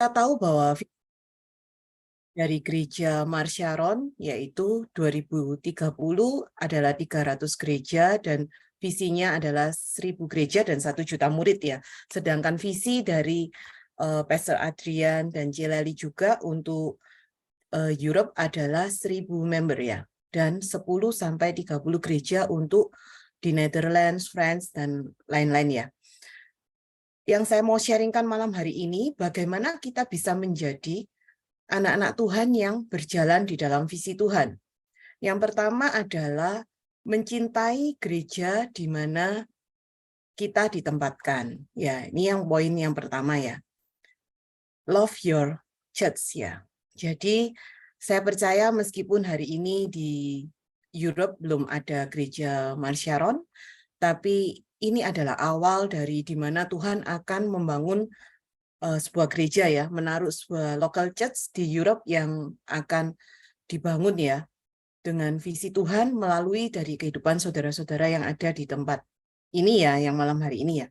Kita tahu bahwa dari gereja Mar Sharon, yaitu 2030 adalah 300 gereja dan visinya adalah 1000 gereja dan 1 juta murid ya. Sedangkan visi dari Pastor Adrian dan Jelali juga untuk Europe adalah 1000 member ya. Dan 10 sampai 30 gereja untuk di Netherlands, France, dan lain-lain ya. Yang saya mau sharingkan malam hari ini, bagaimana kita bisa menjadi anak-anak Tuhan yang berjalan di dalam visi Tuhan. Yang pertama adalah mencintai gereja di mana kita ditempatkan. Ya, ini yang poin yang pertama ya. Love your church ya. Jadi saya percaya meskipun hari ini di Europe belum ada gereja Mar Sharon, tapi ini adalah awal dari di mana Tuhan akan membangun sebuah gereja ya, menaruh sebuah local church di Europe yang akan dibangun ya dengan visi Tuhan melalui dari kehidupan saudara-saudara yang ada di tempat ini ya, yang malam hari ini ya.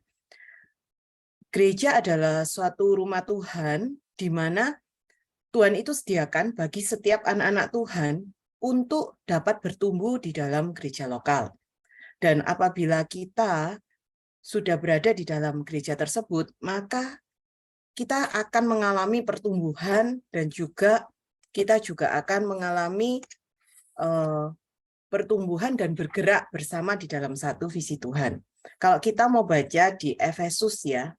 Gereja adalah suatu rumah Tuhan di mana Tuhan itu sediakan bagi setiap anak-anak Tuhan untuk dapat bertumbuh di dalam gereja lokal. Dan apabila kita sudah berada di dalam gereja tersebut, maka kita akan mengalami pertumbuhan dan juga kita juga akan mengalami pertumbuhan dan bergerak bersama di dalam satu visi Tuhan. Kalau kita mau baca di Efesus ya,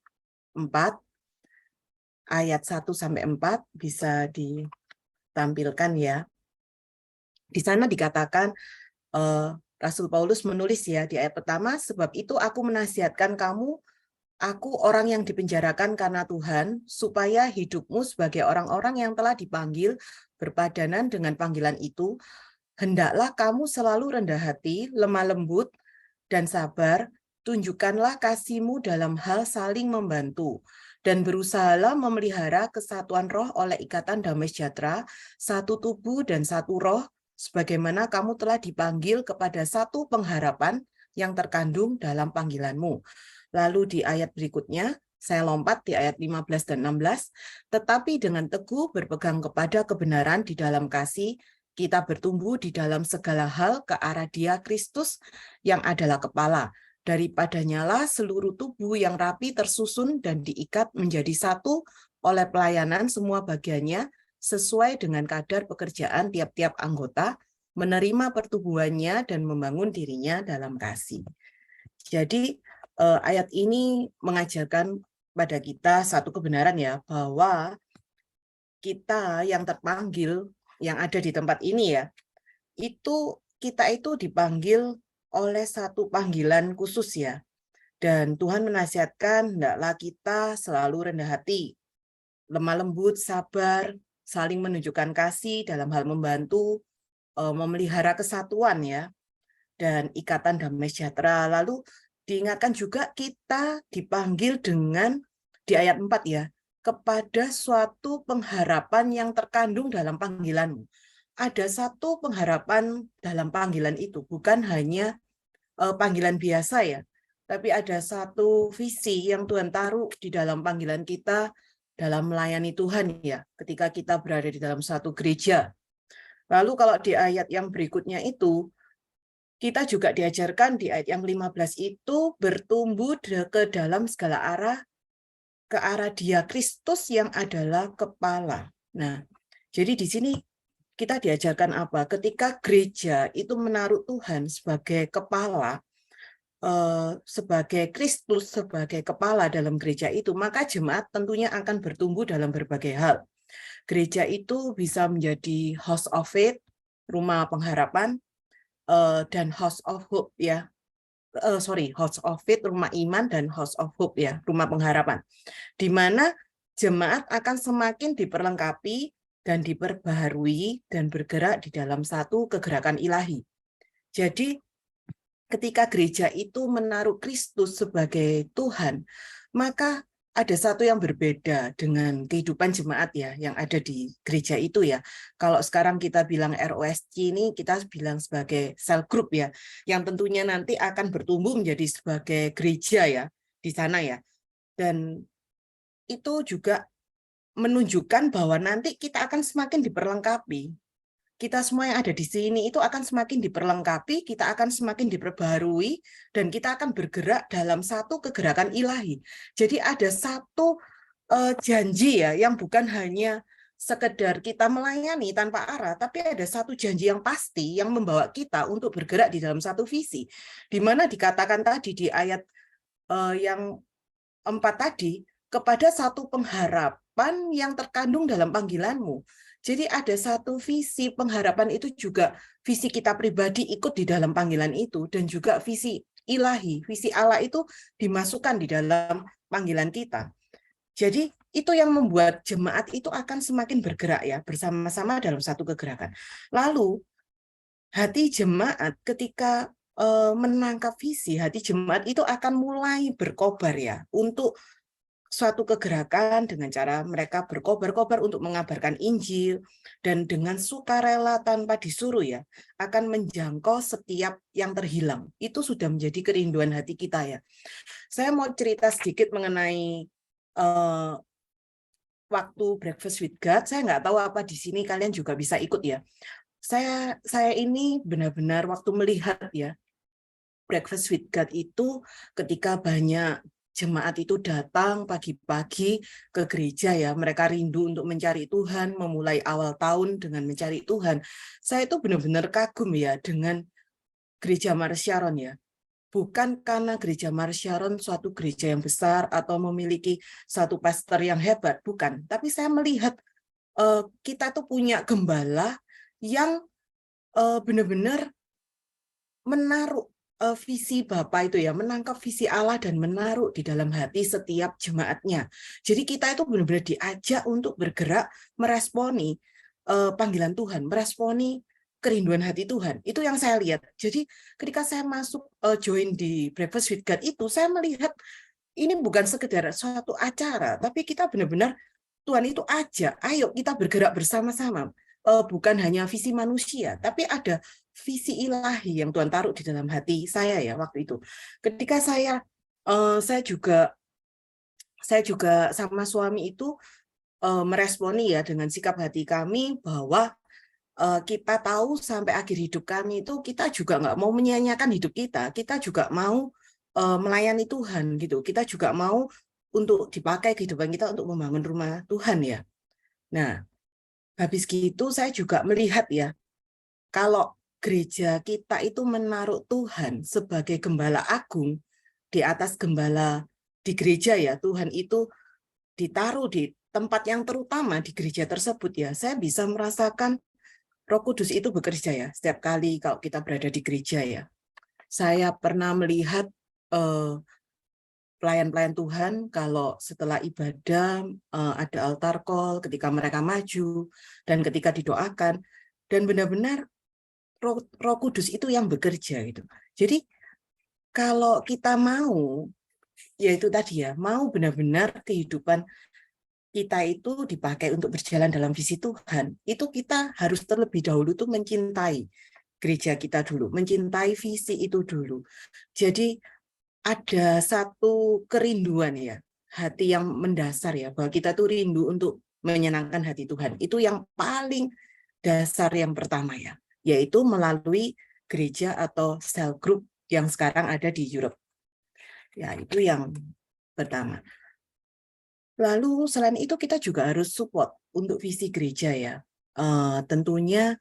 4, ayat 1-4, bisa ditampilkan ya. Di sana dikatakan, Rasul Paulus menulis ya di ayat pertama, sebab itu aku menasihatkan kamu, aku orang yang dipenjarakan karena Tuhan, supaya hidupmu sebagai orang-orang yang telah dipanggil berpadanan dengan panggilan itu, hendaklah kamu selalu rendah hati, lemah lembut, dan sabar, tunjukkanlah kasihmu dalam hal saling membantu, dan berusahalah memelihara kesatuan roh oleh ikatan damai sejahtera, satu tubuh dan satu roh, sebagaimana kamu telah dipanggil kepada satu pengharapan yang terkandung dalam panggilanmu. Lalu di ayat berikutnya, saya lompat di ayat 15 dan 16, tetapi dengan teguh berpegang kepada kebenaran di dalam kasih, kita bertumbuh di dalam segala hal ke arah Dia Kristus yang adalah kepala. Daripadanya lah seluruh tubuh yang rapi tersusun dan diikat menjadi satu oleh pelayanan semua bagiannya sesuai dengan kadar pekerjaan tiap-tiap anggota, menerima pertumbuhannya dan membangun dirinya dalam kasih. Jadi ayat ini mengajarkan pada kita satu kebenaran ya, bahwa kita yang terpanggil, yang ada di tempat ini ya, kita itu dipanggil oleh satu panggilan khusus ya. Dan Tuhan menasihatkan, hendaklah kita selalu rendah hati, lemah lembut, sabar, saling menunjukkan kasih dalam hal membantu, memelihara kesatuan ya, dan ikatan damai sejahtera. Lalu diingatkan juga kita dipanggil dengan, di ayat 4 ya, kepada suatu pengharapan yang terkandung dalam panggilanmu. Ada satu pengharapan dalam panggilan itu, bukan hanya panggilan biasa ya, tapi ada satu visi yang Tuhan taruh di dalam panggilan kita dalam melayani Tuhan ya, ketika kita berada di dalam satu gereja. Lalu kalau di ayat yang berikutnya itu, kita juga diajarkan di ayat yang 15 itu bertumbuh ke dalam segala arah, ke arah Dia Kristus yang adalah kepala. Nah, jadi di sini kita diajarkan apa? Ketika gereja itu menaruh Tuhan sebagai kepala, sebagai Kristus sebagai kepala dalam gereja itu, maka jemaat tentunya akan bertumbuh dalam berbagai hal. Gereja itu bisa menjadi house of faith, rumah pengharapan, dan house of hope ya. House of faith, rumah iman, dan house of hope ya, rumah pengharapan. Di mana jemaat akan semakin diperlengkapi dan diperbaharui dan bergerak di dalam satu kegerakan ilahi. Jadi ketika gereja itu menaruh Kristus sebagai Tuhan, maka ada satu yang berbeda dengan kehidupan jemaat ya, yang ada di gereja itu ya. Kalau sekarang kita bilang ROSC ini, kita bilang sebagai cell group ya, yang tentunya nanti akan bertumbuh menjadi sebagai gereja ya, di sana ya. Dan itu juga menunjukkan bahwa nanti kita akan semakin diperlengkapi. Kita semua yang ada di sini itu akan semakin diperlengkapi, kita akan semakin diperbarui, dan kita akan bergerak dalam satu kegerakan ilahi. Jadi ada satu janji ya, yang bukan hanya sekedar kita melayani tanpa arah, tapi ada satu janji yang pasti yang membawa kita untuk bergerak di dalam satu visi. Di mana dikatakan tadi di ayat yang 4 tadi, kepada satu pengharapan yang terkandung dalam panggilanmu. Jadi ada satu visi pengharapan itu juga visi kita pribadi ikut di dalam panggilan itu, dan juga visi ilahi, visi Allah itu dimasukkan di dalam panggilan kita. Jadi itu yang membuat jemaat itu akan semakin bergerak ya, bersama-sama dalam satu kegerakan. Lalu hati jemaat ketika menangkap visi, hati jemaat itu akan mulai berkobar ya, untuk suatu kegerakan dengan cara mereka berkobar-kobar untuk mengabarkan Injil, dan dengan sukarela tanpa disuruh ya, akan menjangkau setiap yang terhilang. Itu sudah menjadi kerinduan hati kita ya. Saya mau cerita sedikit mengenai waktu Breakfast with God. Saya nggak tahu apa di sini kalian juga bisa ikut ya. Saya ini benar-benar waktu melihat ya Breakfast with God itu ketika banyak jemaat itu datang pagi-pagi ke gereja ya, mereka rindu untuk mencari Tuhan, memulai awal tahun dengan mencari Tuhan. Saya itu benar-benar kagum ya dengan gereja Mars Sharon ya. Bukan karena gereja Mars Sharon suatu gereja yang besar atau memiliki satu pastor yang hebat, bukan. Tapi saya melihat kita tuh punya gembala yang benar-benar menaruh visi Bapa itu ya, menangkap visi Allah dan menaruh di dalam hati setiap jemaatnya. Jadi kita itu benar-benar diajak untuk bergerak meresponi panggilan Tuhan, meresponi kerinduan hati Tuhan. Itu yang saya lihat. Jadi ketika saya masuk join di Breakfast with God itu, saya melihat ini bukan sekedar suatu acara, tapi kita benar-benar Tuhan itu ajak, ayo kita bergerak bersama-sama. Bukan hanya visi manusia, tapi ada visi ilahi yang Tuhan taruh di dalam hati saya ya waktu itu. Ketika saya juga sama suami itu meresponi ya dengan sikap hati kami bahwa kita tahu sampai akhir hidup kami itu kita juga nggak mau menyia-nyiakan hidup kita juga mau melayani Tuhan gitu. Kita juga mau untuk dipakai kehidupan kita untuk membangun rumah Tuhan ya. Nah, habis gitu saya juga melihat ya, kalau gereja kita itu menaruh Tuhan sebagai gembala agung di atas gembala di gereja ya, Tuhan itu ditaruh di tempat yang terutama di gereja tersebut ya, saya bisa merasakan Roh Kudus itu bekerja ya, setiap kali kalau kita berada di gereja ya. Saya pernah melihat pelayan-pelayan Tuhan kalau setelah ibadah ada altar call, ketika mereka maju dan ketika didoakan, dan benar-benar Roh Kudus itu yang bekerja gitu. Jadi kalau kita mau, yaitu tadi ya, mau benar-benar kehidupan kita itu dipakai untuk berjalan dalam visi Tuhan, itu kita harus terlebih dahulu tuh mencintai gereja kita dulu, mencintai visi itu dulu. Jadi ada satu kerinduan ya, hati yang mendasar ya, bahwa kita tuh rindu untuk menyenangkan hati Tuhan. Itu yang paling dasar yang pertama ya, yaitu melalui gereja atau cell group yang sekarang ada di Europe. Ya, itu yang pertama. Lalu selain itu kita juga harus support untuk visi gereja ya. Tentunya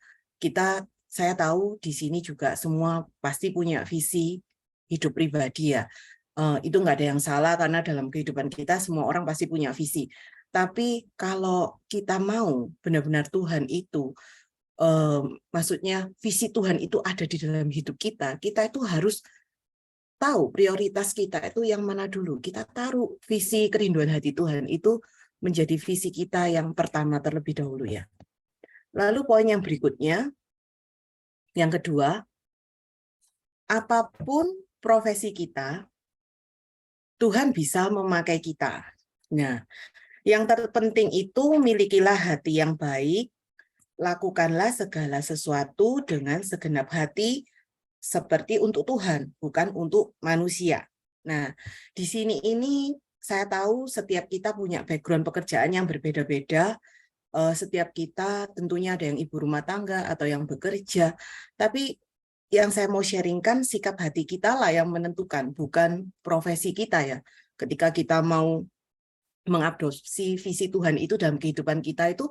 saya tahu di sini juga semua pasti punya visi hidup pribadi ya. Itu nggak ada yang salah karena dalam kehidupan kita semua orang pasti punya visi. Tapi kalau kita mau benar-benar Tuhan itu, maksudnya visi Tuhan itu ada di dalam hidup kita itu harus tahu prioritas kita itu yang mana dulu. Kita taruh visi kerinduan hati Tuhan itu menjadi visi kita yang pertama terlebih dahulu ya. Lalu poin yang berikutnya, yang kedua, apapun profesi kita, Tuhan bisa memakai kita. Nah, yang terpenting itu milikilah hati yang baik, lakukanlah segala sesuatu dengan segenap hati seperti untuk Tuhan, bukan untuk manusia. Nah, di sini ini saya tahu setiap kita punya background pekerjaan yang berbeda-beda. Setiap kita tentunya ada yang ibu rumah tangga atau yang bekerja. Tapi yang saya mau sharingkan, sikap hati kita lah yang menentukan, bukan profesi kita ya. Ketika kita mau mengadopsi visi Tuhan itu dalam kehidupan kita itu,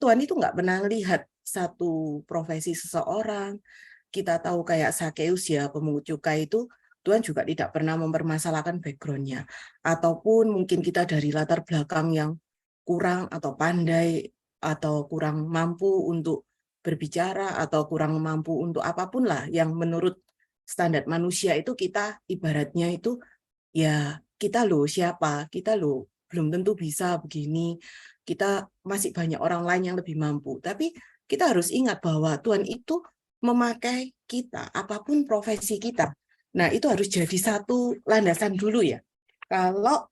Tuhan itu nggak pernah lihat satu profesi seseorang. Kita tahu kayak Sakeus ya, pemungut cukai itu, Tuhan juga tidak pernah mempermasalahkan background-nya. Ataupun mungkin kita dari latar belakang yang kurang atau pandai, atau kurang mampu untuk berbicara, atau kurang mampu untuk apapun lah, yang menurut standar manusia itu kita ibaratnya itu, ya kita loh siapa, kita loh belum tentu bisa begini, kita masih banyak orang lain yang lebih mampu. Tapi kita harus ingat bahwa Tuhan itu memakai kita, apapun profesi kita. Nah, itu harus jadi satu landasan dulu ya. Kalau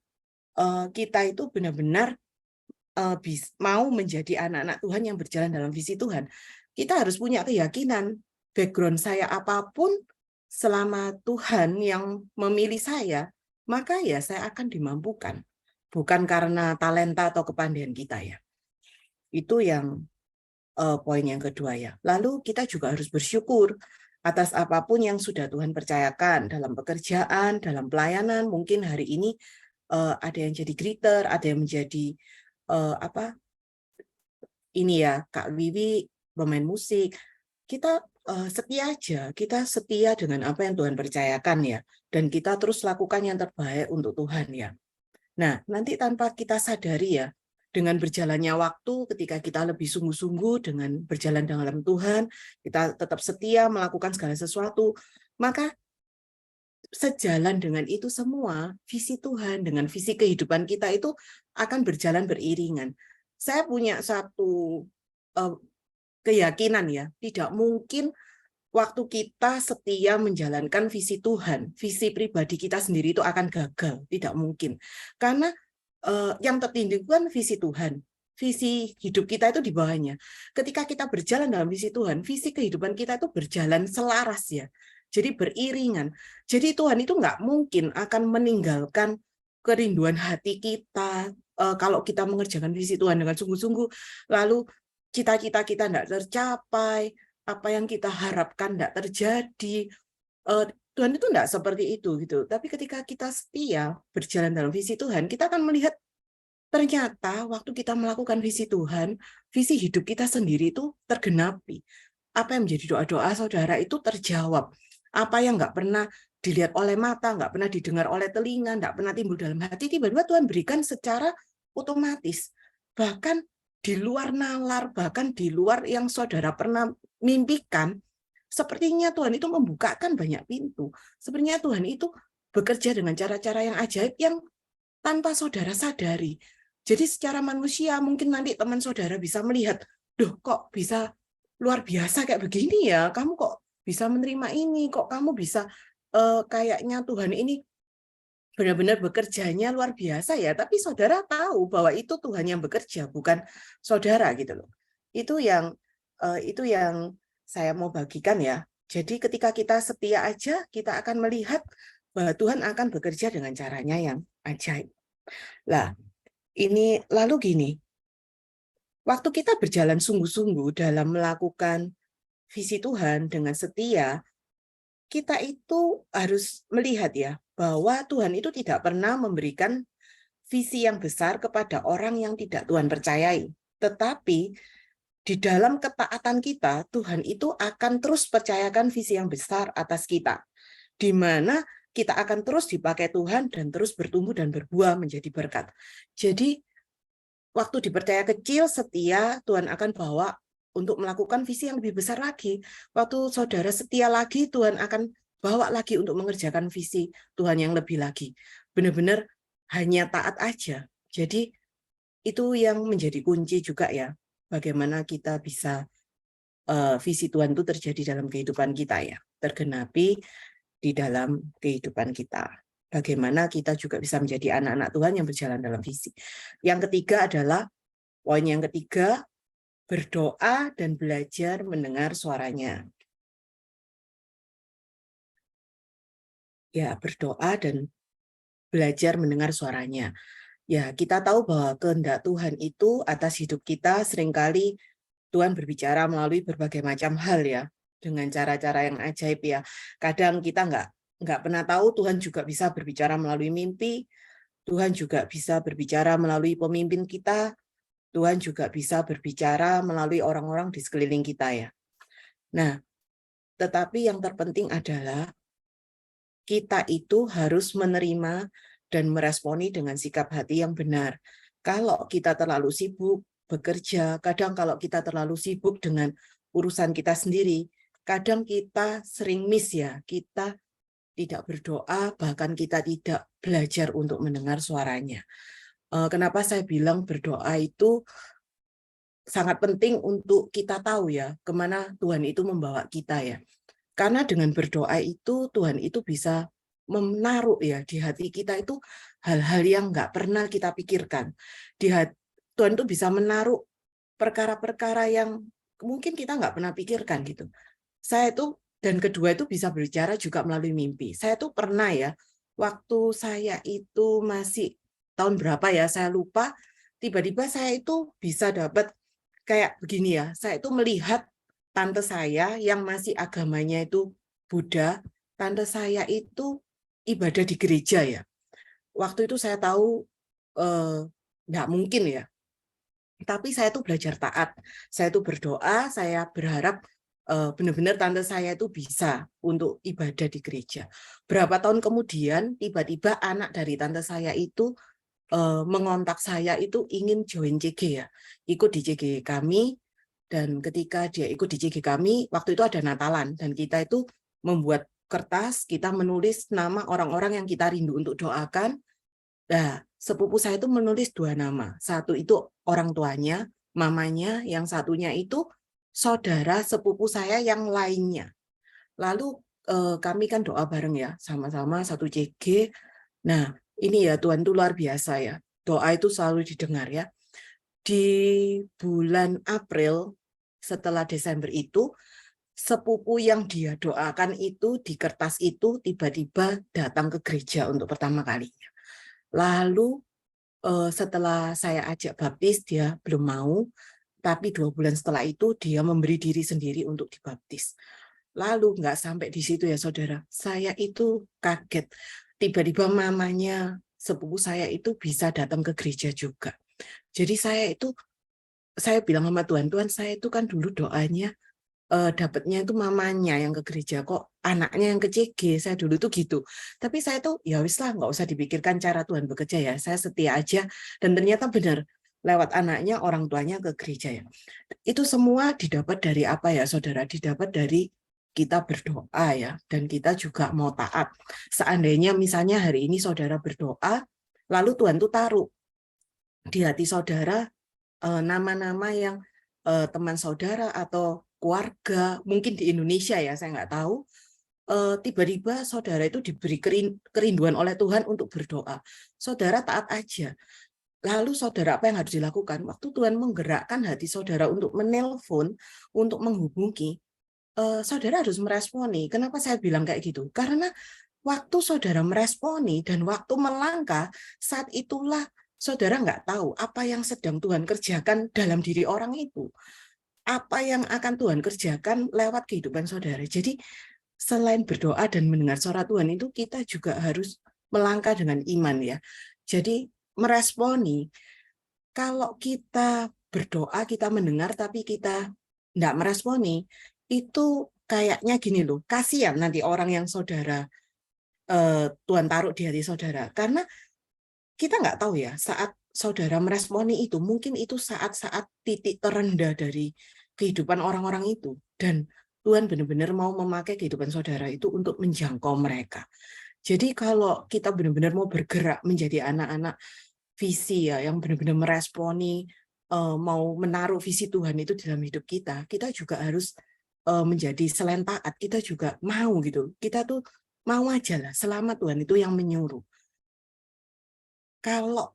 kita itu benar-benar mau menjadi anak-anak Tuhan yang berjalan dalam visi Tuhan, kita harus punya keyakinan, background saya apapun, selama Tuhan yang memilih saya, maka ya saya akan dimampukan. Bukan karena talenta atau kepandaian kita ya. Itu yang poin yang kedua ya. Lalu kita juga harus bersyukur atas apapun yang sudah Tuhan percayakan dalam pekerjaan, dalam pelayanan. Mungkin hari ini ada yang jadi greeter, ada yang menjadi ini ya Kak Wiwi bermain musik. Kita setia aja, kita setia dengan apa yang Tuhan percayakan ya, dan kita terus lakukan yang terbaik untuk Tuhan ya. Nah, nanti tanpa kita sadari ya, dengan berjalannya waktu, ketika kita lebih sungguh-sungguh dengan berjalan dalam Tuhan, kita tetap setia melakukan segala sesuatu, maka sejalan dengan itu semua, visi Tuhan dengan visi kehidupan kita itu akan berjalan beriringan. Saya punya satu keyakinan ya, tidak mungkin waktu kita setia menjalankan visi Tuhan, visi pribadi kita sendiri itu akan gagal, tidak mungkin. Karena yang tertinggi kan visi Tuhan, visi hidup kita itu di bawahnya. Ketika kita berjalan dalam visi Tuhan, visi kehidupan kita itu berjalan selaras ya. Jadi beriringan. Jadi Tuhan itu nggak mungkin akan meninggalkan kerinduan hati kita kalau kita mengerjakan visi Tuhan dengan sungguh-sungguh, lalu cita-cita kita nggak tercapai, apa yang kita harapkan tidak terjadi. Tuhan itu tidak seperti itu gitu. Tapi ketika kita setia berjalan dalam visi Tuhan, kita akan melihat ternyata waktu kita melakukan visi Tuhan, visi hidup kita sendiri itu tergenapi. Apa yang menjadi doa-doa saudara itu terjawab. Apa yang nggak pernah dilihat oleh mata, nggak pernah didengar oleh telinga, nggak pernah timbul dalam hati, tiba-tiba Tuhan berikan secara otomatis. Bahkan di luar nalar, bahkan di luar yang saudara pernah mimpikan, sepertinya Tuhan itu membukakan banyak pintu. Sepertinya Tuhan itu bekerja dengan cara-cara yang ajaib yang tanpa saudara sadari. Jadi secara manusia mungkin nanti teman saudara bisa melihat, "Duh, kok bisa luar biasa kayak begini ya? Kamu kok bisa menerima ini? Kok kamu bisa kayaknya Tuhan ini benar-benar bekerjanya luar biasa ya." Tapi saudara tahu bahwa itu Tuhan yang bekerja, bukan saudara gitu loh. Itu yang saya mau bagikan ya. Jadi ketika kita setia aja, kita akan melihat bahwa Tuhan akan bekerja dengan caranya yang ajaib. Lah, ini lalu gini, waktu kita berjalan sungguh-sungguh dalam melakukan visi Tuhan dengan setia, kita itu harus melihat ya, bahwa Tuhan itu tidak pernah memberikan visi yang besar kepada orang yang tidak Tuhan percayai. Tetapi di dalam ketaatan kita, Tuhan itu akan terus percayakan visi yang besar atas kita, di mana kita akan terus dipakai Tuhan dan terus bertumbuh dan berbuah menjadi berkat. Jadi waktu dipercaya kecil, setia, Tuhan akan bawa untuk melakukan visi yang lebih besar lagi. Waktu saudara setia lagi, Tuhan akan bawa lagi untuk mengerjakan visi Tuhan yang lebih lagi. Benar-benar hanya taat aja. Jadi itu yang menjadi kunci juga ya. Bagaimana kita bisa visi Tuhan itu terjadi dalam kehidupan kita ya. Tergenapi di dalam kehidupan kita. Bagaimana kita juga bisa menjadi anak-anak Tuhan yang berjalan dalam visi. Yang ketiga adalah, poin yang ketiga, berdoa dan belajar mendengar suaranya. Ya, berdoa dan belajar mendengar suaranya. Ya, kita tahu bahwa kehendak Tuhan itu atas hidup kita seringkali Tuhan berbicara melalui berbagai macam hal ya, dengan cara-cara yang ajaib ya. Kadang kita nggak pernah tahu Tuhan juga bisa berbicara melalui mimpi, Tuhan juga bisa berbicara melalui pemimpin kita, Tuhan juga bisa berbicara melalui orang-orang di sekeliling kita ya. Nah, tetapi yang terpenting adalah kita itu harus menerima dan meresponi dengan sikap hati yang benar. Kalau kita terlalu sibuk bekerja, kadang kalau kita terlalu sibuk dengan urusan kita sendiri, kadang kita sering miss ya, kita tidak berdoa, bahkan kita tidak belajar untuk mendengar suaranya. Kenapa saya bilang berdoa itu sangat penting untuk kita tahu ya, kemana Tuhan itu membawa kita ya. Karena dengan berdoa itu Tuhan itu bisa menaruh ya di hati kita itu hal-hal yang nggak pernah kita pikirkan. Tuhan itu bisa menaruh perkara-perkara yang mungkin kita nggak pernah pikirkan gitu. Saya itu dan kedua itu bisa berbicara juga melalui mimpi. Saya tuh pernah ya waktu saya itu masih tahun berapa ya saya lupa. Tiba-tiba saya itu bisa dapat kayak begini ya. Saya itu melihat tante saya yang masih agamanya itu Buddha, tante saya itu ibadah di gereja ya. Waktu itu saya tahu nggak mungkin ya, tapi saya tuh belajar taat. Saya tuh berdoa, saya berharap benar-benar tante saya itu bisa untuk ibadah di gereja. Berapa tahun kemudian, tiba-tiba anak dari tante saya itu mengontak saya itu ingin join CG ya, ikut di CG kami. Dan ketika dia ikut di CG kami, waktu itu ada Natalan, dan kita itu membuat kertas, kita menulis nama orang-orang yang kita rindu untuk doakan. Nah, sepupu saya itu menulis 2 nama. Satu itu orang tuanya, mamanya, yang satunya itu saudara sepupu saya yang lainnya. Lalu kami kan doa bareng ya, sama-sama satu CG. Nah, ini ya Tuhan itu luar biasa ya. Doa itu selalu didengar ya. Di bulan April setelah Desember itu, sepupu yang dia doakan itu di kertas itu tiba-tiba datang ke gereja untuk pertama kalinya. Lalu setelah saya ajak baptis, dia belum mau, tapi 2 bulan setelah itu dia memberi diri sendiri untuk dibaptis. Lalu nggak sampai di situ ya saudara, saya itu kaget. Tiba-tiba mamanya sepupu saya itu bisa datang ke gereja juga. Jadi saya bilang sama Tuhan, Tuhan saya itu kan dulu doanya dapatnya itu mamanya yang ke gereja, kok anaknya yang ke CG, saya dulu tuh gitu. Tapi saya tuh ya wis lah, nggak usah dipikirkan cara Tuhan bekerja ya, saya setia aja. Dan ternyata benar, lewat anaknya orang tuanya ke gereja ya. Itu semua didapat dari apa ya saudara? Didapat dari kita berdoa ya, dan kita juga mau taat. Seandainya misalnya hari ini saudara berdoa, lalu Tuhan tuh taruh di hati saudara nama-nama yang teman saudara atau keluarga, mungkin di Indonesia ya, saya nggak tahu, tiba-tiba saudara itu diberi kerinduan oleh Tuhan untuk berdoa. Saudara taat aja. Lalu saudara apa yang harus dilakukan? Waktu Tuhan menggerakkan hati saudara untuk menelpon, untuk menghubungi, saudara harus meresponi. Kenapa saya bilang kayak gitu? Karena waktu saudara meresponi dan waktu melangkah, saat itulah saudara nggak tahu apa yang sedang Tuhan kerjakan dalam diri orang itu. Apa yang akan Tuhan kerjakan lewat kehidupan saudara. Jadi selain berdoa dan mendengar suara Tuhan itu kita juga harus melangkah dengan iman ya. Jadi meresponi. Kalau kita berdoa, kita mendengar tapi kita nggak meresponi, itu kayaknya gini loh, kasihan nanti orang yang saudara Tuhan taruh di hati saudara. Karena kita nggak tahu ya, saat saudara meresponi itu, mungkin itu saat-saat titik terendah dari kehidupan orang-orang itu. Dan Tuhan benar-benar mau memakai kehidupan saudara itu untuk menjangkau mereka. Jadi kalau kita benar-benar mau bergerak menjadi anak-anak visi ya, yang benar-benar meresponi, mau menaruh visi Tuhan itu dalam hidup kita, kita juga harus menjadi selain taat, kita juga mau gitu. Kita tuh mau aja lah, selama Tuhan itu yang menyuruh. Kalau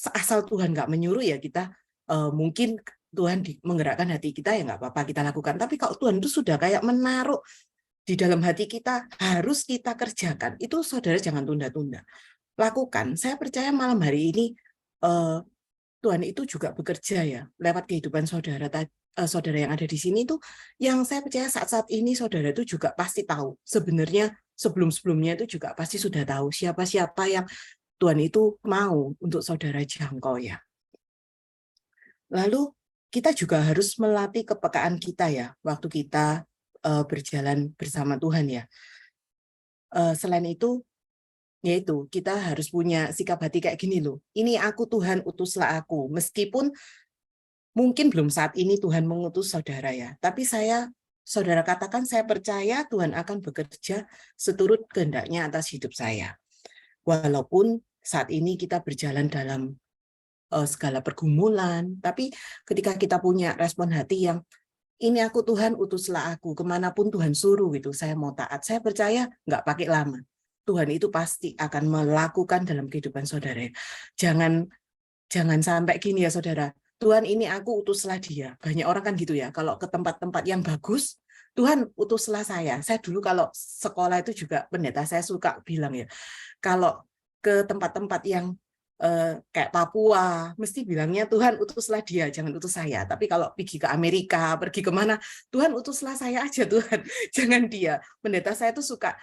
asal Tuhan nggak menyuruh ya kita mungkin Tuhan menggerakkan hati kita ya nggak apa-apa kita lakukan. Tapi kalau Tuhan itu sudah kayak menaruh di dalam hati kita harus kita kerjakan, itu saudara jangan tunda-tunda. lakukan, saya percaya malam hari ini Tuhan itu juga bekerja ya lewat kehidupan saudara yang ada di sini itu, yang saya percaya saat-saat ini saudara itu juga pasti tahu. Sebenarnya sebelum-sebelumnya itu juga pasti sudah tahu siapa-siapa yang Tuhan itu mau untuk saudara jangkau ya. Lalu kita juga harus melatih kepekaan kita ya waktu kita berjalan bersama Tuhan ya. Selain itu, yaitu kita harus punya sikap hati kayak gini loh. Ini aku Tuhan, utuslah aku. Meskipun mungkin belum saat ini Tuhan mengutus saudara ya, tapi saudara katakan saya percaya Tuhan akan bekerja seturut kehendaknya atas hidup saya. Walaupun saat ini kita berjalan dalam segala pergumulan, tapi ketika kita punya respon hati yang ini aku Tuhan, utuslah aku, kemanapun Tuhan suruh gitu, saya mau taat. Saya percaya nggak pakai lama. Tuhan itu pasti akan melakukan dalam kehidupan saudara. Jangan sampai gini ya saudara. Tuhan ini aku utuslah dia. Banyak orang kan gitu ya. Kalau ke tempat-tempat yang bagus, Tuhan utuslah saya. Saya dulu kalau sekolah itu juga pendeta saya suka bilang ya. Kalau ke tempat-tempat yang kayak Papua, mesti bilangnya Tuhan utuslah dia, jangan utus saya. Tapi kalau pergi ke Amerika, pergi kemana, Tuhan utuslah saya aja Tuhan, jangan dia. Pendeta saya tuh suka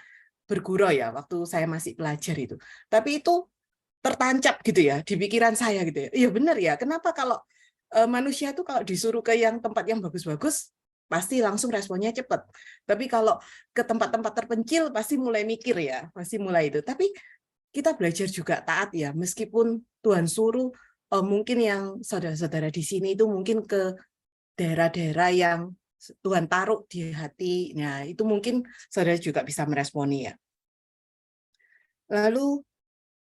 bergurau ya waktu saya masih pelajar itu. Tapi itu tertancap gitu ya di pikiran saya gitu ya. Iya benar ya. Kenapa kalau manusia tuh kalau disuruh ke yang tempat yang bagus-bagus pasti langsung responnya cepat. Tapi kalau ke tempat-tempat terpencil pasti mulai mikir ya, pasti mulai itu. Tapi kita belajar juga taat ya, meskipun Tuhan suruh mungkin yang saudara-saudara di sini itu mungkin ke daerah-daerah yang Tuhan taruh di hati. Nah, itu mungkin saudara juga bisa meresponi ya. Lalu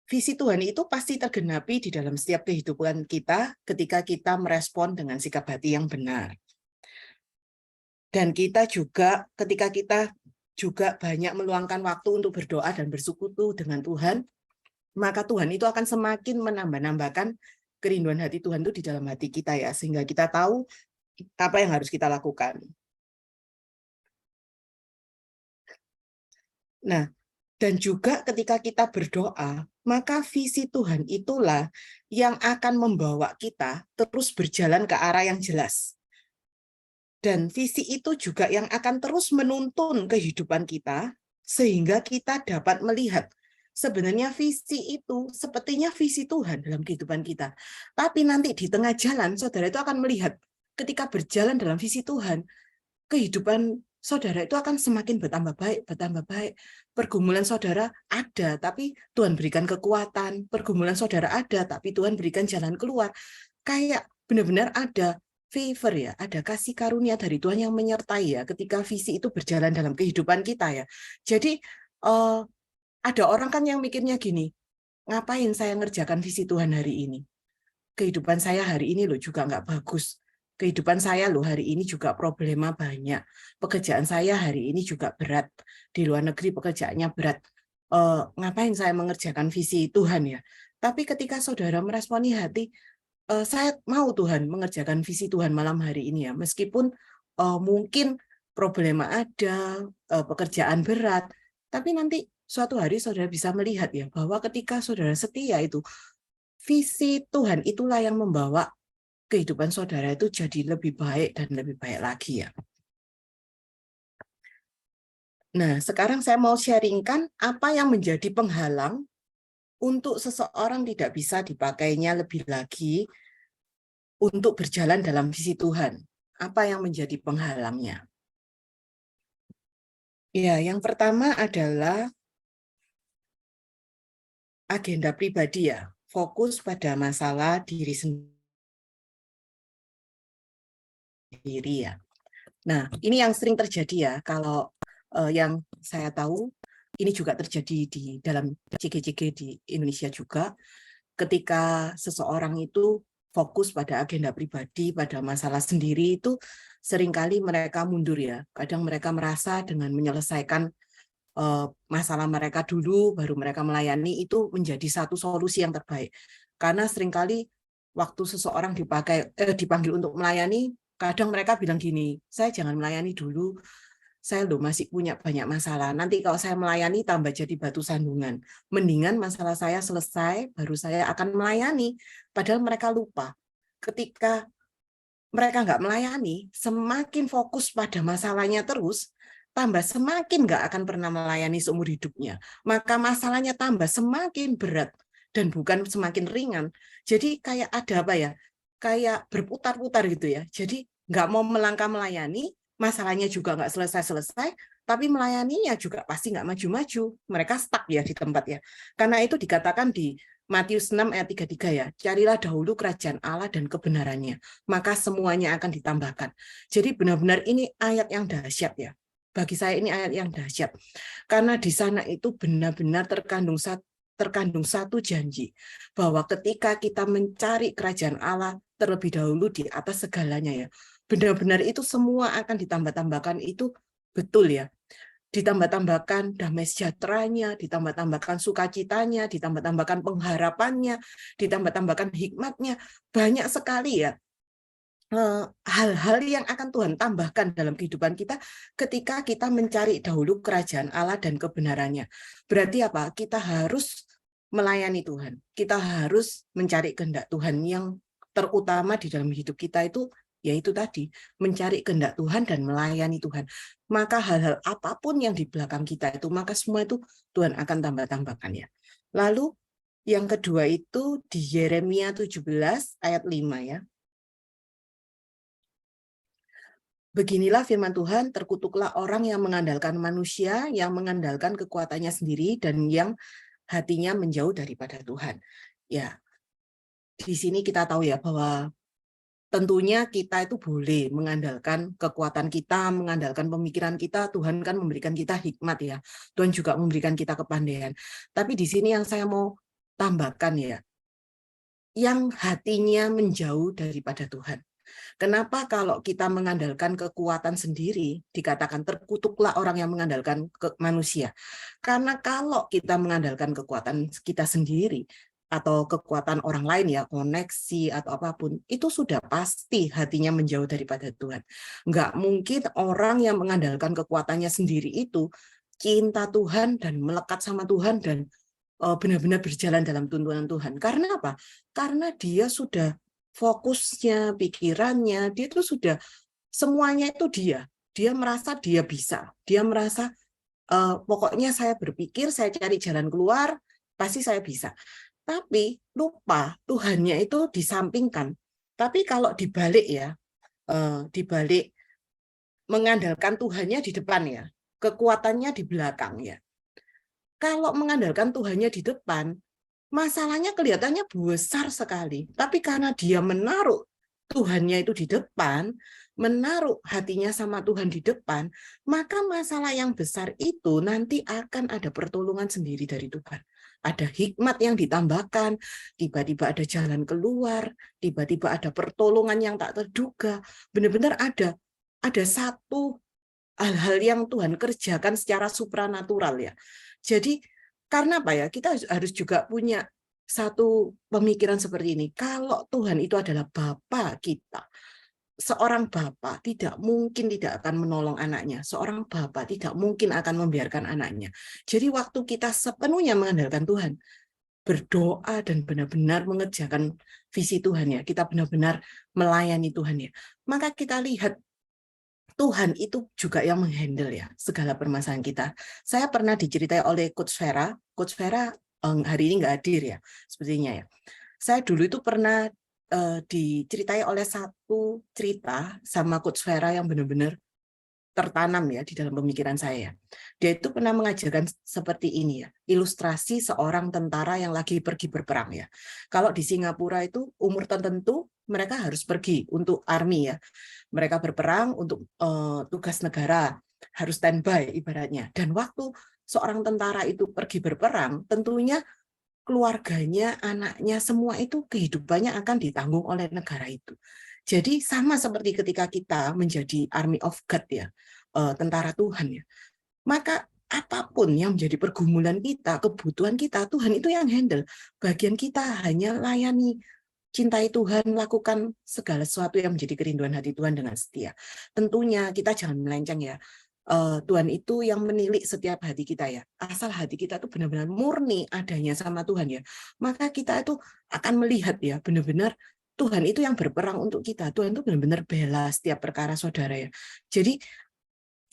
visi Tuhan itu pasti tergenapi di dalam setiap kehidupan kita ketika kita merespon dengan sikap hati yang benar. Dan kita juga ketika kita juga banyak meluangkan waktu untuk berdoa dan bersekutu dengan Tuhan, maka Tuhan itu akan semakin menambah-nambahkan kerinduan hati Tuhan itu di dalam hati kita ya, sehingga kita tahu apa yang harus kita lakukan. Nah, dan juga ketika kita berdoa, maka visi Tuhan itulah yang akan membawa kita terus berjalan ke arah yang jelas. Dan visi itu juga yang akan terus menuntun kehidupan kita, sehingga kita dapat melihat sebenarnya visi itu sepertinya visi Tuhan dalam kehidupan kita. Tapi nanti di tengah jalan, saudara itu akan melihat ketika berjalan dalam visi Tuhan, kehidupan saudara itu akan semakin bertambah baik, bertambah baik. Pergumulan saudara ada, tapi Tuhan berikan kekuatan. Pergumulan saudara ada, tapi Tuhan berikan jalan keluar. Kayak benar-benar ada favor ya, ada kasih karunia dari Tuhan yang menyertai ya ketika visi itu berjalan dalam kehidupan kita ya. Jadi ada orang kan yang mikirnya gini, ngapain saya ngerjakan visi Tuhan hari ini? Kehidupan saya hari ini loh juga nggak bagus. Kehidupan saya loh hari ini juga problema banyak. Pekerjaan saya hari ini juga berat. Di luar negeri pekerjaannya berat. Ngapain saya mengerjakan visi Tuhan ya? Tapi ketika saudara meresponi hati, saya mau Tuhan mengerjakan visi Tuhan malam hari ini ya, meskipun mungkin problema ada, pekerjaan berat, tapi nanti suatu hari saudara bisa melihat ya bahwa ketika saudara setia itu, visi Tuhan itulah yang membawa kehidupan saudara itu jadi lebih baik dan lebih baik lagi ya. Nah, sekarang saya mau sharingkan apa yang menjadi penghalang untuk seseorang tidak bisa dipakainya lebih lagi untuk berjalan dalam visi Tuhan. Apa yang menjadi penghalangnya? Ya, yang pertama adalah agenda pribadi ya, fokus pada masalah diri sendiri ya. Nah, ini yang sering terjadi ya, kalau yang saya tahu, ini juga terjadi di dalam CG-CG di Indonesia juga, ketika seseorang itu fokus pada agenda pribadi, pada masalah sendiri, itu seringkali mereka mundur ya. Kadang mereka merasa dengan menyelesaikan masalah mereka dulu, baru mereka melayani, itu menjadi satu solusi yang terbaik. Karena seringkali waktu seseorang dipanggil untuk melayani, kadang mereka bilang gini, saya jangan melayani dulu, saya loh masih punya banyak masalah. Nanti kalau saya melayani tambah jadi batu sandungan. Mendingan masalah saya selesai, baru saya akan melayani. Padahal mereka lupa. Ketika mereka nggak melayani, semakin fokus pada masalahnya terus, tambah semakin nggak akan pernah melayani seumur hidupnya. Maka masalahnya tambah semakin berat dan bukan semakin ringan. Jadi kayak ada apa ya? Kayak berputar-putar gitu ya. Jadi nggak mau melangkah melayani, masalahnya juga nggak selesai-selesai, tapi melayaninya juga pasti nggak maju-maju. Mereka stuck ya di tempat ya. Karena itu dikatakan di Matius 6 ayat 33 ya, carilah dahulu kerajaan Allah dan kebenarannya, maka semuanya akan ditambahkan. Jadi benar-benar ini ayat yang dahsyat ya. Bagi saya ini ayat yang dahsyat. Karena di sana itu benar-benar terkandung satu janji bahwa ketika kita mencari kerajaan Allah terlebih dahulu di atas segalanya ya, benar-benar itu semua akan ditambah-tambahkan, itu betul ya. Ditambah-tambahkan damai sejahteranya, ditambah-tambahkan sukacitanya, ditambah-tambahkan pengharapannya, ditambah-tambahkan hikmatnya. Banyak sekali ya hal-hal yang akan Tuhan tambahkan dalam kehidupan kita ketika kita mencari dahulu kerajaan Allah dan kebenarannya. Berarti apa? Kita harus melayani Tuhan. Kita harus mencari kehendak Tuhan. Yang terutama di dalam hidup kita itu yaitu tadi, mencari kehendak Tuhan dan melayani Tuhan. Maka hal-hal apapun yang di belakang kita itu, maka semua itu Tuhan akan tambah-tambahkan ya. Lalu yang kedua itu di Yeremia 17 ayat 5 ya. Beginilah firman Tuhan, terkutuklah orang yang mengandalkan manusia, yang mengandalkan kekuatannya sendiri, dan yang hatinya menjauh daripada Tuhan. Ya, di sini kita tahu ya bahwa tentunya kita itu boleh mengandalkan kekuatan kita, mengandalkan pemikiran kita. Tuhan kan memberikan kita hikmat ya. Tuhan juga memberikan kita kepandaian. Tapi di sini yang saya mau tambahkan ya, yang hatinya menjauh daripada Tuhan. Kenapa kalau kita mengandalkan kekuatan sendiri, dikatakan terkutuklah orang yang mengandalkan manusia? Karena kalau kita mengandalkan kekuatan kita sendiri, atau kekuatan orang lain ya, koneksi atau apapun, itu sudah pasti hatinya menjauh daripada Tuhan. Nggak mungkin orang yang mengandalkan kekuatannya sendiri itu cinta Tuhan dan melekat sama Tuhan dan benar-benar berjalan dalam tuntunan Tuhan. Karena apa? Karena dia sudah fokusnya, pikirannya, dia itu sudah semuanya itu dia. Dia merasa dia bisa. Dia merasa pokoknya saya berpikir, saya cari jalan keluar, pasti saya bisa. Tapi lupa Tuhannya itu disampingkan. Tapi kalau dibalik ya, dibalik mengandalkan Tuhannya di depan ya, kekuatannya di belakang ya. Kalau mengandalkan Tuhannya di depan, masalahnya kelihatannya besar sekali. Tapi karena dia menaruh Tuhannya itu di depan, menaruh hatinya sama Tuhan di depan, maka masalah yang besar itu nanti akan ada pertolongan sendiri dari Tuhan. Ada hikmat yang ditambahkan, tiba-tiba ada jalan keluar, tiba-tiba ada pertolongan yang tak terduga. Benar-benar ada satu hal-hal yang Tuhan kerjakan secara supranatural ya. Jadi karena apa ya? Kita harus juga punya satu pemikiran seperti ini. Kalau Tuhan itu adalah Bapa kita, seorang Bapa tidak mungkin tidak akan menolong anaknya. Seorang Bapa tidak mungkin akan membiarkan anaknya. Jadi waktu kita sepenuhnya mengandalkan Tuhan, berdoa dan benar-benar mengerjakan visi Tuhan ya, kita benar-benar melayani Tuhan ya, maka kita lihat Tuhan itu juga yang menghandle ya segala permasalahan kita. Saya pernah diceritai oleh Coach Vera hari ini nggak hadir ya sepertinya ya. Saya dulu itu pernah diceritai oleh satu cerita sama Coach Vera yang benar-benar tertanam ya di dalam pemikiran saya. Dia itu pernah mengajarkan seperti ini ya, ilustrasi seorang tentara yang lagi pergi berperang ya. Kalau di Singapura itu umur tertentu mereka harus pergi untuk army ya. Mereka berperang untuk tugas negara, harus standby ibaratnya. Dan waktu seorang tentara itu pergi berperang, tentunya keluarganya, anaknya, semua itu kehidupannya akan ditanggung oleh negara itu. Jadi sama seperti ketika kita menjadi Army of God ya, tentara Tuhan ya. Maka apapun yang menjadi pergumulan kita, kebutuhan kita, Tuhan itu yang handle. Bagian kita hanya layani, cintai Tuhan, lakukan segala sesuatu yang menjadi kerinduan hati Tuhan dengan setia. Tentunya kita jangan melenceng ya. Tuhan itu yang menilik setiap hati kita ya. Asal hati kita itu benar-benar murni adanya sama Tuhan ya, maka kita itu akan melihat ya benar-benar Tuhan itu yang berperang untuk kita. Tuhan itu benar-benar bela setiap perkara saudara ya. Jadi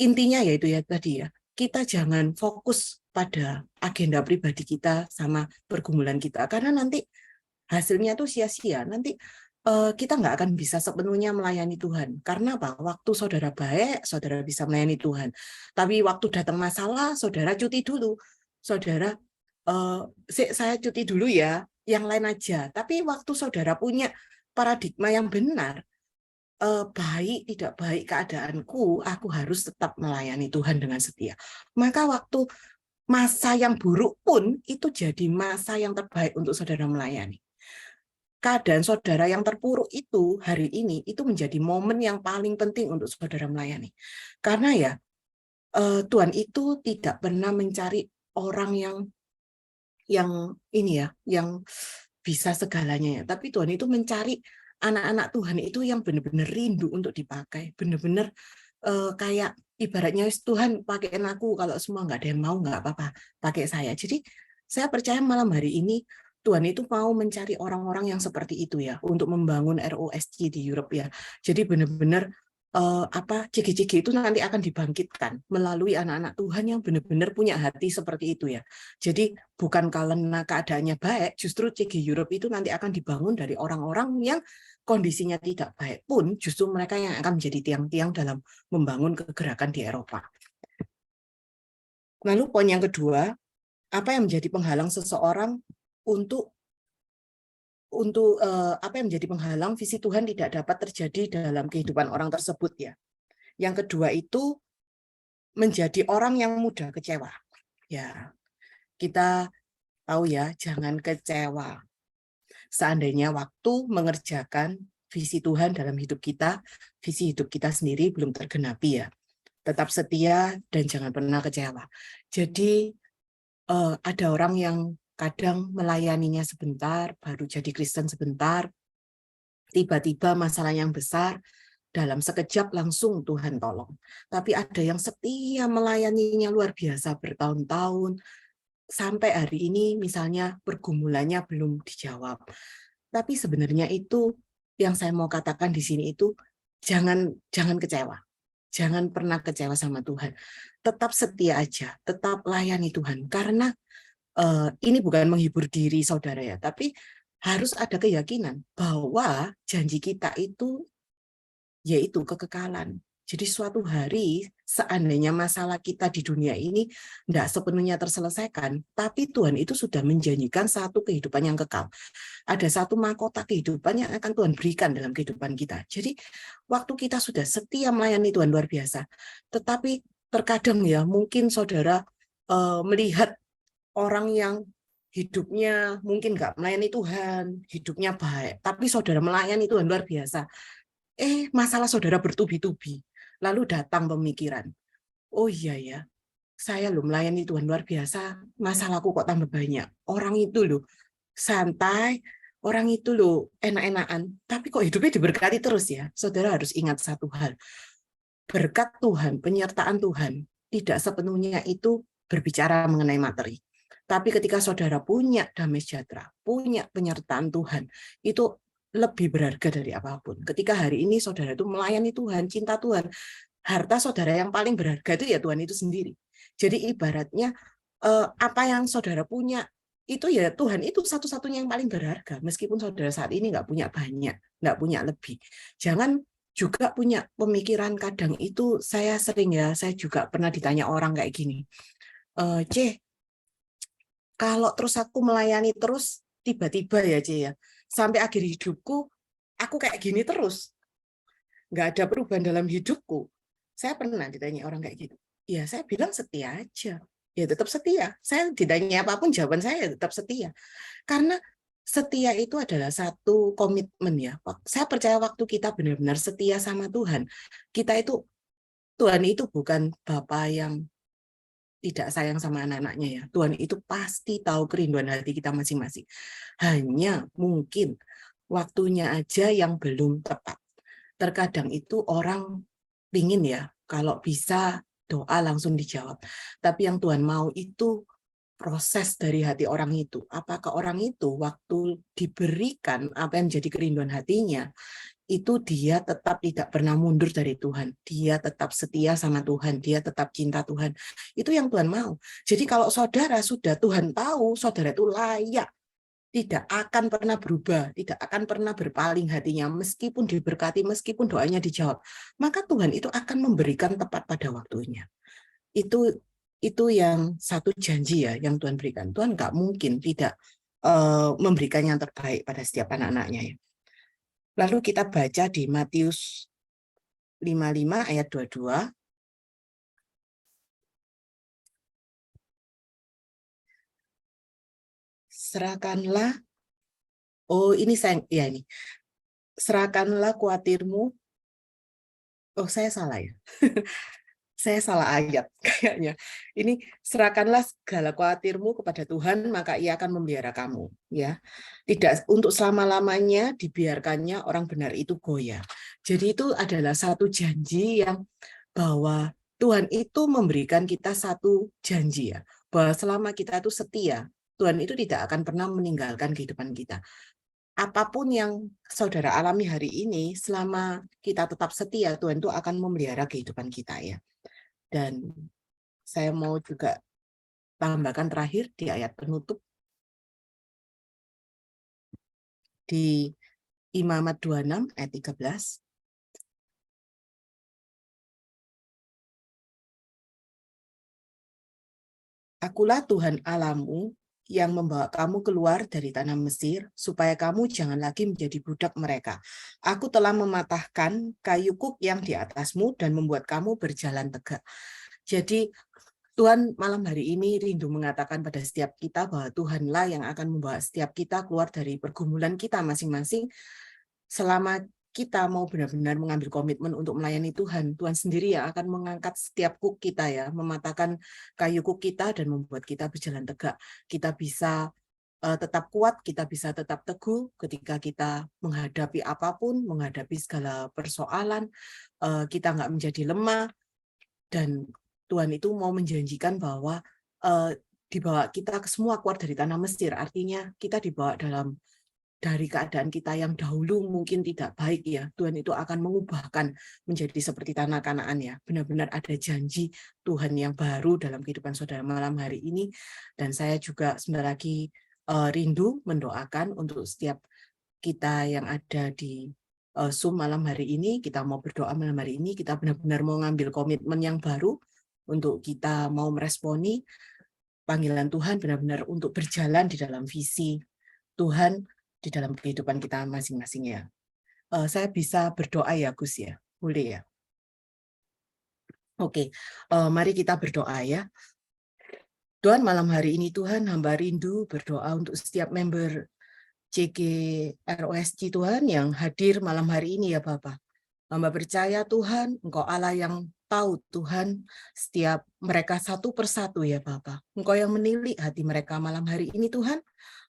intinya yaitu ya tadi ya, kita jangan fokus pada agenda pribadi kita sama pergumulan kita, karena nanti hasilnya tuh sia-sia. Nanti kita nggak akan bisa sepenuhnya melayani Tuhan. Karena apa? Waktu saudara baik, saudara bisa melayani Tuhan. Tapi waktu datang masalah, saudara cuti dulu. Saudara, saya cuti dulu ya, yang lain aja. Tapi waktu saudara punya paradigma yang benar, baik tidak baik keadaanku, aku harus tetap melayani Tuhan dengan setia. Maka waktu masa yang buruk pun itu jadi masa yang terbaik untuk saudara melayani. Keadaan saudara yang terpuruk itu hari ini itu menjadi momen yang paling penting untuk saudara melayani. Karena ya Tuhan itu tidak pernah mencari orang yang ini ya, yang bisa segalanya ya. Tapi Tuhan itu mencari anak-anak Tuhan itu yang benar-benar rindu untuk dipakai, benar-benar kayak ibaratnya Tuhan pakaiin aku, kalau semua nggak ada yang mau nggak apa-apa, pakai saya. Jadi saya percaya malam hari ini Tuhan itu mau mencari orang-orang yang seperti itu ya untuk membangun ROSC di Europe ya. Jadi benar-benar cigi-cigi itu nanti akan dibangkitkan melalui anak-anak Tuhan yang benar-benar punya hati seperti itu ya. Jadi bukan karena keadaannya baik, justru cigi Europe itu nanti akan dibangun dari orang-orang yang kondisinya tidak baik pun, justru mereka yang akan menjadi tiang-tiang dalam membangun kegerakan di Eropa. Lalu poin yang kedua, apa yang menjadi penghalang seseorang untuk apa yang menjadi penghalang visi Tuhan tidak dapat terjadi dalam kehidupan orang tersebut ya. Yang kedua itu menjadi orang yang mudah kecewa. Ya, kita tahu ya, jangan kecewa. Seandainya waktu mengerjakan visi Tuhan dalam hidup kita, visi hidup kita sendiri belum tergenapi ya. Tetap setia dan jangan pernah kecewa. Jadi ada orang yang kadang melayaninya sebentar, baru jadi Kristen sebentar, tiba-tiba masalah yang besar, dalam sekejap langsung Tuhan tolong. Tapi ada yang setia melayaninya luar biasa bertahun-tahun, sampai hari ini misalnya pergumulannya belum dijawab. Tapi sebenarnya itu yang saya mau katakan di sini itu jangan kecewa. Jangan pernah kecewa sama Tuhan. Tetap setia aja, tetap layani Tuhan. Karena ini bukan menghibur diri saudara ya, tapi harus ada keyakinan bahwa janji kita itu yaitu kekekalan. Jadi suatu hari seandainya masalah kita di dunia ini tidak sepenuhnya terselesaikan, tapi Tuhan itu sudah menjanjikan satu kehidupan yang kekal. Ada satu mahkota kehidupan yang akan Tuhan berikan dalam kehidupan kita. Jadi waktu kita sudah setia melayani Tuhan luar biasa, tetapi terkadang ya mungkin saudara melihat orang yang hidupnya mungkin nggak melayani Tuhan, hidupnya baik, tapi saudara melayani Tuhan luar biasa. Masalah saudara bertubi-tubi. Lalu datang pemikiran, oh iya ya, saya loh melayani Tuhan luar biasa, masalahku kok tambah banyak. Orang itu loh santai, orang itu loh enak-enakan, tapi kok hidupnya diberkati terus ya. Saudara harus ingat satu hal, berkat Tuhan, penyertaan Tuhan, tidak sepenuhnya itu berbicara mengenai materi. Tapi ketika saudara punya damai sejahtera, punya penyertaan Tuhan, itu lebih berharga dari apapun. Ketika hari ini saudara itu melayani Tuhan, cinta Tuhan, harta saudara yang paling berharga itu ya Tuhan itu sendiri. Jadi ibaratnya apa yang saudara punya itu ya Tuhan itu satu-satunya yang paling berharga. Meskipun saudara saat ini nggak punya banyak, nggak punya lebih. Jangan juga punya pemikiran kadang itu saya sering ya, saya juga pernah ditanya orang kayak gini. Kalau terus aku melayani terus tiba-tiba ya ya, sampai akhir hidupku aku kayak gini terus, nggak ada perubahan dalam hidupku. Saya pernah ditanya orang kayak gitu. Ya saya bilang setia aja. Ya tetap setia. Saya ditanya apapun jawaban saya tetap setia. Karena setia itu adalah satu komitmen ya. Saya percaya waktu kita benar-benar setia sama Tuhan, kita itu Tuhan itu bukan Bapa yang tidak sayang sama anak-anaknya ya. Tuhan itu pasti tahu kerinduan hati kita masing-masing. Hanya mungkin waktunya aja yang belum tepat. Terkadang itu orang pingin ya, kalau bisa doa langsung dijawab. Tapi yang Tuhan mau itu proses dari hati orang itu. Apakah orang itu waktu diberikan apa yang menjadi kerinduan hatinya, itu dia tetap tidak pernah mundur dari Tuhan. Dia tetap setia sama Tuhan. Dia tetap cinta Tuhan. Itu yang Tuhan mau. Jadi kalau saudara sudah Tuhan tahu, saudara itu layak, tidak akan pernah berubah, tidak akan pernah berpaling hatinya, meskipun diberkati, meskipun doanya dijawab, maka Tuhan itu akan memberikan tepat pada waktunya. Itu yang satu janji ya yang Tuhan berikan. Tuhan nggak mungkin tidak memberikan yang terbaik pada setiap anak-anaknya ya. Lalu kita baca di Matius 55 ayat 22. Serahkanlah, ini serahkanlah khawatirmu. Saya salah ya. Saya salah ayat kayaknya. Ini serahkanlah segala khawatirmu kepada Tuhan, maka Ia akan memelihara kamu. Ya, tidak untuk selama-lamanya dibiarkannya orang benar itu goyah. Jadi itu adalah satu janji yang bahwa Tuhan itu memberikan kita satu janji ya, bahwa selama kita itu setia, Tuhan itu tidak akan pernah meninggalkan kehidupan kita. Apapun yang saudara alami hari ini, selama kita tetap setia, Tuhan itu akan memelihara kehidupan kita ya. Dan saya mau juga tambahkan terakhir di ayat penutup di Imamat 26 ayat 13. Akulah Tuhan Allahmu yang membawa kamu keluar dari tanah Mesir, supaya kamu jangan lagi menjadi budak mereka. Aku telah mematahkan kayu kuk yang di atasmu dan membuat kamu berjalan tegak. Jadi Tuhan malam hari ini rindu mengatakan pada setiap kita bahwa Tuhanlah yang akan membawa setiap kita keluar dari pergumulan kita masing-masing. Selama kita mau benar-benar mengambil komitmen untuk melayani Tuhan, Tuhan sendiri yang akan mengangkat setiap kuk kita ya, mematahkan kayu kuk kita dan membuat kita berjalan tegak. Kita bisa tetap kuat, kita bisa tetap teguh ketika kita menghadapi apapun, menghadapi segala persoalan, kita nggak menjadi lemah, dan Tuhan itu mau menjanjikan bahwa dibawa kita semua keluar dari tanah Mesir, artinya kita dibawa dari keadaan kita yang dahulu mungkin tidak baik ya, Tuhan itu akan mengubahkan menjadi seperti tanah Kanaan ya. Benar-benar ada janji Tuhan yang baru dalam kehidupan saudara malam hari ini. Dan saya juga sebentar lagi rindu mendoakan untuk setiap kita yang ada di Zoom malam hari ini. Kita mau berdoa malam hari ini, kita benar-benar mau ngambil komitmen yang baru untuk kita mau meresponi panggilan Tuhan, benar-benar untuk berjalan di dalam visi Tuhan di dalam kehidupan kita masing-masing ya. Saya bisa berdoa ya Gus ya, boleh ya? Oke, mari kita berdoa ya. Tuhan, malam hari ini Tuhan, hamba rindu berdoa untuk setiap member CGROSC Tuhan yang hadir malam hari ini ya Bapak. Hamba percaya Tuhan, Engkau Allah yang tahu Tuhan setiap mereka satu persatu ya Bapak. Engkau yang menilik hati mereka malam hari ini Tuhan.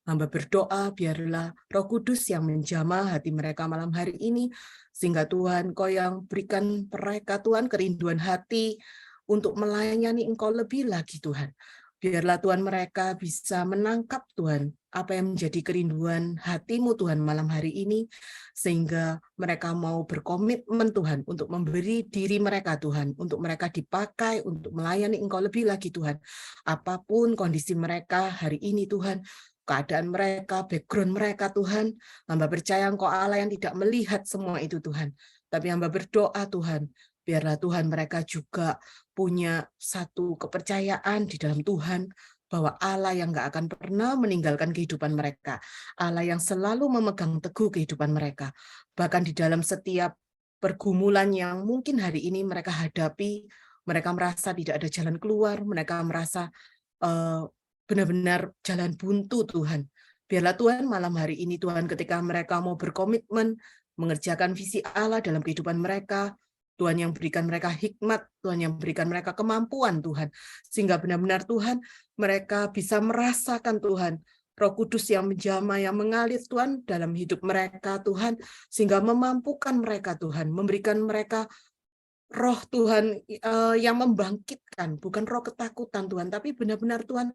Hamba berdoa biarlah Roh Kudus yang menjamah hati mereka malam hari ini, sehingga Tuhan Engkau yang berikan mereka Tuhan kerinduan hati untuk melayani Engkau lebih lagi Tuhan. Biarlah Tuhan mereka bisa menangkap Tuhan apa yang menjadi kerinduan hatimu Tuhan malam hari ini, sehingga mereka mau berkomitmen Tuhan untuk memberi diri mereka Tuhan, untuk mereka dipakai untuk melayani Engkau lebih lagi Tuhan. Apapun kondisi mereka hari ini Tuhan, keadaan mereka, background mereka Tuhan, hamba percaya Engkau Allah yang tidak melihat semua itu Tuhan. Tapi hamba berdoa Tuhan, biarlah Tuhan mereka juga punya satu kepercayaan di dalam Tuhan, bahwa Allah yang nggak akan pernah meninggalkan kehidupan mereka, Allah yang selalu memegang teguh kehidupan mereka, bahkan di dalam setiap pergumulan yang mungkin hari ini mereka hadapi, mereka merasa tidak ada jalan keluar, mereka merasa benar-benar jalan buntu Tuhan. Biarlah Tuhan malam hari ini Tuhan ketika mereka mau berkomitmen mengerjakan visi Allah dalam kehidupan mereka, Tuhan yang berikan mereka hikmat, Tuhan yang berikan mereka kemampuan Tuhan, sehingga benar-benar Tuhan mereka bisa merasakan Tuhan Roh Kudus yang menjamah, yang mengalir Tuhan dalam hidup mereka Tuhan, sehingga memampukan mereka Tuhan, memberikan mereka roh Tuhan yang membangkitkan, bukan roh ketakutan Tuhan, tapi benar-benar Tuhan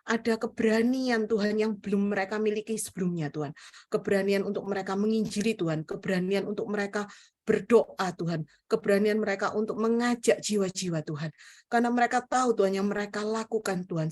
ada keberanian Tuhan yang belum mereka miliki sebelumnya Tuhan. Keberanian untuk mereka menginjili Tuhan, keberanian untuk mereka berdoa Tuhan, keberanian mereka untuk mengajak jiwa-jiwa Tuhan. Karena mereka tahu Tuhan yang mereka lakukan Tuhan,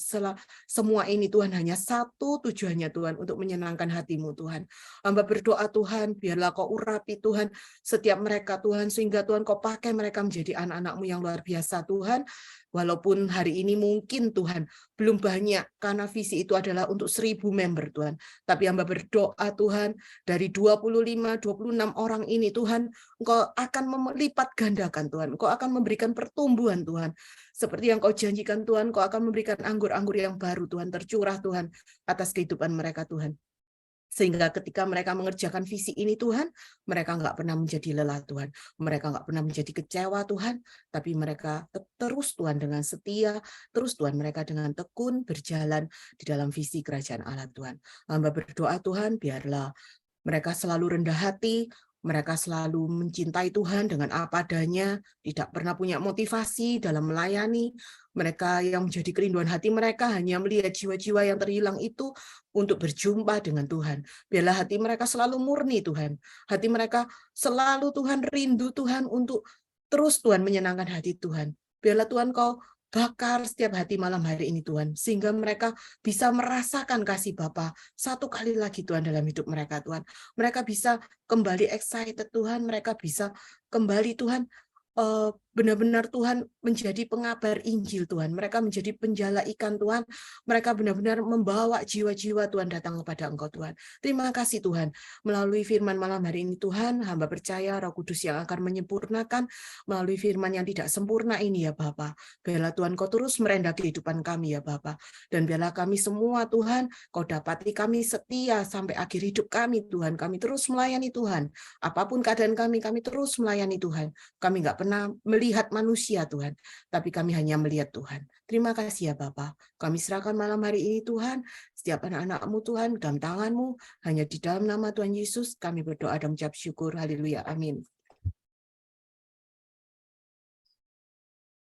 semua ini Tuhan hanya satu tujuannya Tuhan, untuk menyenangkan hati-Mu Tuhan. Hamba berdoa Tuhan, biarlah Kau urapi Tuhan setiap mereka Tuhan, sehingga Tuhan Kau pakai mereka menjadi anak-anak-Mu yang luar biasa Tuhan. Walaupun hari ini mungkin Tuhan belum banyak, karena visi itu adalah untuk 1.000 member Tuhan. Tapi hamba berdoa Tuhan, dari 25-26 orang ini Tuhan, Engkau akan melipat gandakan Tuhan. Engkau akan memberikan pertumbuhan Tuhan. Seperti yang Kau janjikan Tuhan, Kau akan memberikan anggur-anggur yang baru Tuhan, tercurah Tuhan atas kehidupan mereka Tuhan. Sehingga ketika mereka mengerjakan visi ini Tuhan, mereka nggak pernah menjadi lelah Tuhan. Mereka nggak pernah menjadi kecewa Tuhan, tapi mereka terus Tuhan dengan setia, terus Tuhan mereka dengan tekun berjalan di dalam visi kerajaan Allah Tuhan. Hamba berdoa Tuhan, biarlah mereka selalu rendah hati, mereka selalu mencintai Tuhan dengan apa adanya, tidak pernah punya motivasi dalam melayani. Mereka yang menjadi kerinduan hati mereka hanya melihat jiwa-jiwa yang terhilang itu untuk berjumpa dengan Tuhan. Biarlah hati mereka selalu murni Tuhan. Hati mereka selalu Tuhan rindu Tuhan untuk terus Tuhan menyenangkan hati Tuhan. Biarlah Tuhan Kau bakar setiap hati malam hari ini Tuhan, sehingga mereka bisa merasakan kasih Bapa satu kali lagi Tuhan dalam hidup mereka Tuhan. Mereka bisa kembali excited Tuhan, mereka bisa kembali Tuhan benar-benar Tuhan menjadi pengabar Injil Tuhan. Mereka menjadi penjala ikan Tuhan. Mereka benar-benar membawa jiwa-jiwa Tuhan datang kepada Engkau Tuhan. Terima kasih Tuhan. Melalui firman malam hari ini Tuhan, hamba percaya Roh Kudus yang akan menyempurnakan melalui firman yang tidak sempurna ini ya Bapa. Biarlah Tuhan Kau terus merendah kehidupan kami ya Bapa. Dan biarlah kami semua Tuhan, Kau dapati kami setia sampai akhir hidup kami Tuhan. Kami terus melayani Tuhan. Apapun keadaan kami terus melayani Tuhan. Kami nggak pernah melihat manusia Tuhan, tapi kami hanya melihat Tuhan. Terima kasih ya Bapa. Kami serahkan malam hari ini Tuhan, setiap anak-anak-Mu Tuhan dalam tangan-Mu, hanya di dalam nama Tuhan Yesus kami berdoa dan mengucap syukur. Haleluya. Amin.